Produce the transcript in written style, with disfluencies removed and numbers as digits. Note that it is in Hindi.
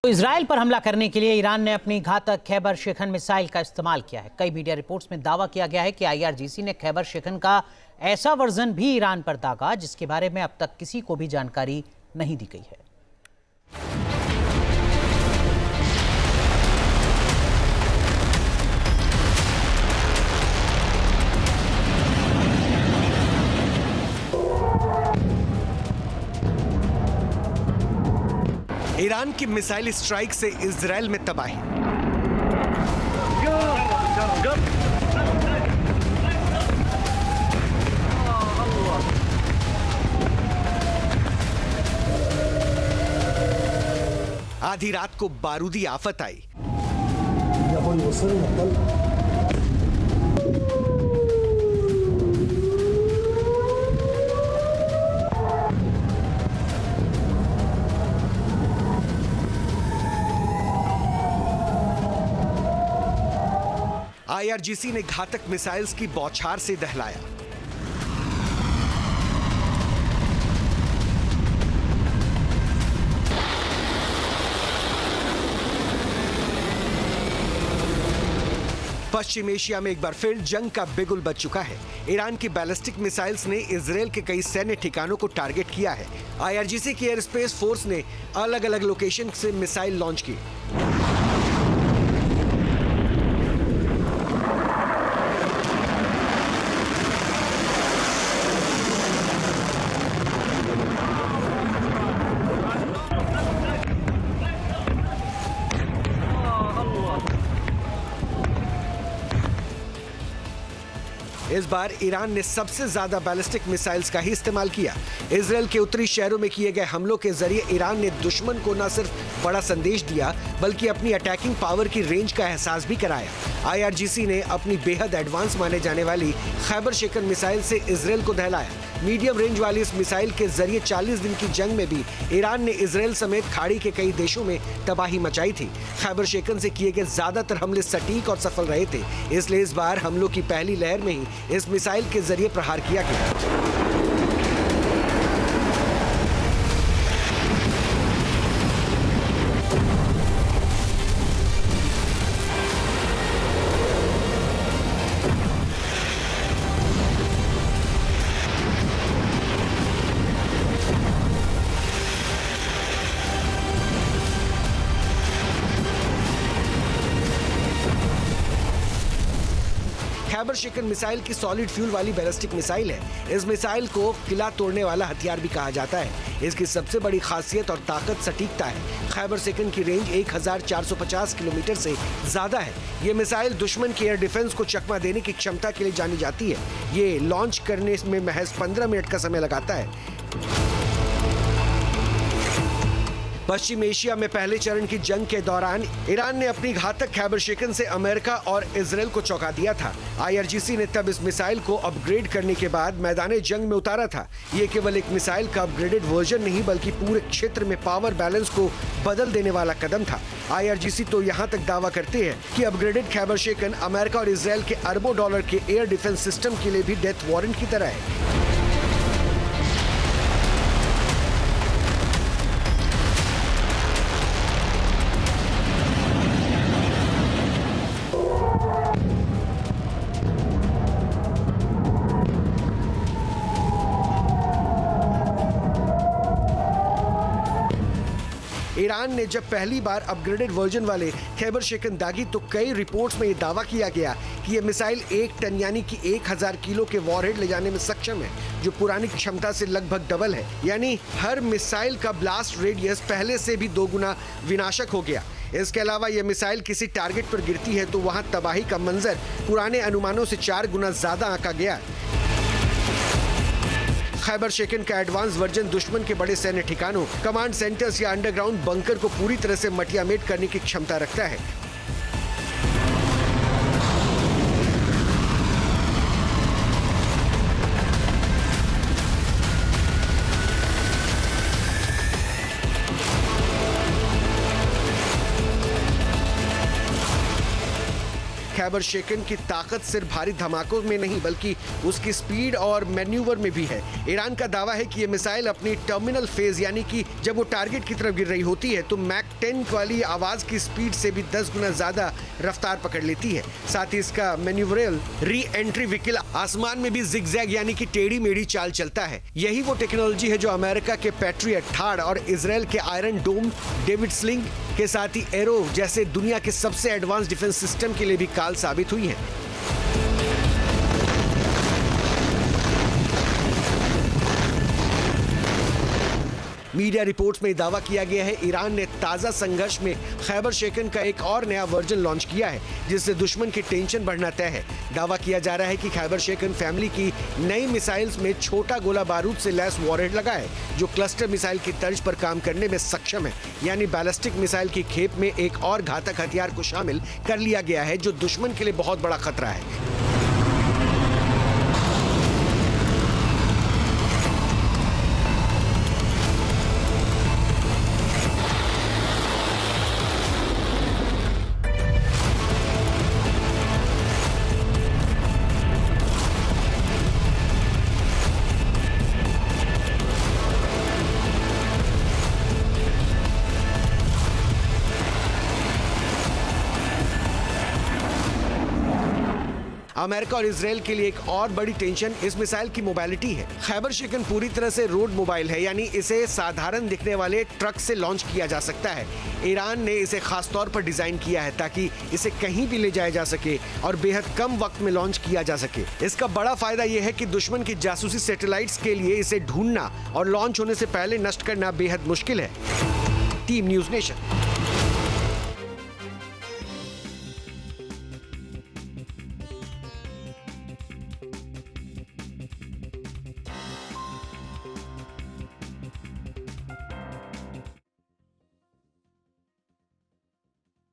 इजराइल पर हमला करने के लिए ईरान ने अपनी घातक खैबर शिखन मिसाइल का इस्तेमाल किया है। कई मीडिया रिपोर्ट्स में दावा किया गया है कि आईआरजीसी ने खैबर शिखन का ऐसा वर्जन भी ईरान पर दागा जिसके बारे में अब तक किसी को भी जानकारी नहीं दी गई है। ईरान की मिसाइल स्ट्राइक से इजराइल में तबाही। आधी रात को बारूदी आफत आई। आईआरजीसी ने घातक मिसाइल्स की बौछार से दहलाया। पश्चिम एशिया में एक बार फिर जंग का बिगुल बज चुका है। ईरान की बैलिस्टिक मिसाइल्स ने इजराइल के कई सैन्य ठिकानों को टारगेट किया है। आईआरजीसी की एयर स्पेस फोर्स ने अलग अलग लोकेशन से मिसाइल लॉन्च की। इस बार ईरान ने सबसे ज्यादा बैलिस्टिक मिसाइल्स का ही इस्तेमाल किया। इजराइल के उत्तरी शहरों में किए गए हमलों के जरिए ईरान ने दुश्मन को न सिर्फ बड़ा संदेश दिया बल्कि अपनी अटैकिंग पावर की रेंज का एहसास भी कराया। आईआरजीसी ने अपनी बेहद एडवांस माने जाने वाली खैबर शिखन मिसाइल से इजराइल को दहलाया। मीडियम रेंज वाली इस मिसाइल के जरिए 40 दिन की जंग में भी ईरान ने इजराइल समेत खाड़ी के कई देशों में तबाही मचाई थी। खैबर शिखन से किए गए ज्यादातर हमले सटीक और सफल रहे थे, इसलिए इस बार हमलों की पहली लहर में ही इस मिसाइल के जरिए प्रहार किया गया। खैबर शिखन मिसाइल की सॉलिड फ्यूल वाली बैलिस्टिक मिसाइल है। इस मिसाइल को किला तोड़ने वाला हथियार भी कहा जाता है। इसकी सबसे बड़ी खासियत और ताकत सटीकता है। खैबर शिखन की रेंज 1450 किलोमीटर से ज्यादा है। ये मिसाइल दुश्मन के एयर डिफेंस को चकमा देने की क्षमता के लिए जानी जाती है। ये लॉन्च करने में महज 15 मिनट का समय लगाता है। पश्चिम एशिया में पहले चरण की जंग के दौरान ईरान ने अपनी घातक खैबर शिखन से अमेरिका और इजराइल को चौंका दिया था। आईआरजीसी ने तब इस मिसाइल को अपग्रेड करने के बाद मैदान जंग में उतारा था। ये केवल एक मिसाइल का अपग्रेडेड वर्जन नहीं बल्कि पूरे क्षेत्र में पावर बैलेंस को बदल देने वाला कदम था। आईआरजीसी तो यहाँ तक दावा करते हैं कि अपग्रेडेड खैबर शिखन अमेरिका और इजराइल के अरबों डॉलर के एयर डिफेंस सिस्टम के लिए भी डेथ वारंट की तरह है। ईरान ने जब पहली बार अपग्रेडेड वर्जन वाले खैबर शिखन दागी तो कई रिपोर्ट्स में ये दावा किया गया कि ये मिसाइल 1 टन यानी कि 1000 किलो के वॉरहेड ले जाने में सक्षम है, जो पुरानी क्षमता से लगभग डबल है। यानी हर मिसाइल का ब्लास्ट रेडियस पहले से भी 2 गुना विनाशक हो गया। इसके अलावा यह मिसाइल किसी टारगेट पर गिरती है तो वहां तबाही का मंजर पुराने अनुमानों से 4 गुना ज्यादा आंका गया। खैबर शिखन का एडवांस वर्जन दुश्मन के बड़े सैन्य ठिकानों, कमांड सेंटर्स या अंडरग्राउंड बंकर को पूरी तरह से मटियामेट करने की क्षमता रखता है। खैबर शेखन की ताकत सिर्फ भारी धमाकों में नहीं बल्कि उसकी स्पीड और मैन्यूवर में भी है। ईरान का दावा है कि ये मिसाइल अपनी टर्मिनल फेज यानी कि जब वो टारगेट की तरफ गिर रही होती है तो मैक 10 वाली आवाज की स्पीड से भी 10 गुना ज्यादा रफ्तार पकड़ लेती है। साथ ही इसका मैन्यूवरल री एंट्री व्हीकल आसमान में भी जिगजैग यानी कि टेढ़ी मेढ़ी चाल चलता है। यही वो टेक्नोलॉजी है जो अमेरिका के पैट्रियट थार्ड और इजराइल के आयरन डोम डेविड स्लिंग के साथ ही एरो जैसे दुनिया के सबसे एडवांस डिफेंस सिस्टम के लिए भी काल साबित हुई है। मीडिया रिपोर्ट्स में दावा किया गया है ईरान ने ताजा संघर्ष में खैबर शेखन का एक और नया वर्जन लॉन्च किया है जिससे दुश्मन की टेंशन बढ़ना तय है। दावा किया जा रहा है कि खैबर शेखन फैमिली की नई मिसाइल्स में छोटा गोला बारूद से लैस वॉरहेड लगा है जो क्लस्टर मिसाइल की तर्ज पर काम करने में सक्षम है, यानी बैलिस्टिक मिसाइल की खेप में एक और घातक हथियार को शामिल कर लिया गया है जो दुश्मन के लिए बहुत बड़ा खतरा है। अमेरिका और इजराइल के लिए एक और बड़ी टेंशन इस मिसाइल की मोबाइलिटी है। खैबर शेखन पूरी तरह से रोड मोबाइल है, यानी इसे साधारण दिखने वाले ट्रक से लॉन्च किया जा सकता है। ईरान ने इसे खास तौर पर डिजाइन किया है ताकि इसे कहीं भी ले जाया जा सके और बेहद कम वक्त में लॉन्च किया जा सके। इसका बड़ा फायदा यह है कि दुश्मन की जासूसी सैटेलाइट्स के लिए इसे ढूंढना और लॉन्च होने से पहले नष्ट करना बेहद मुश्किल है। Team news nation.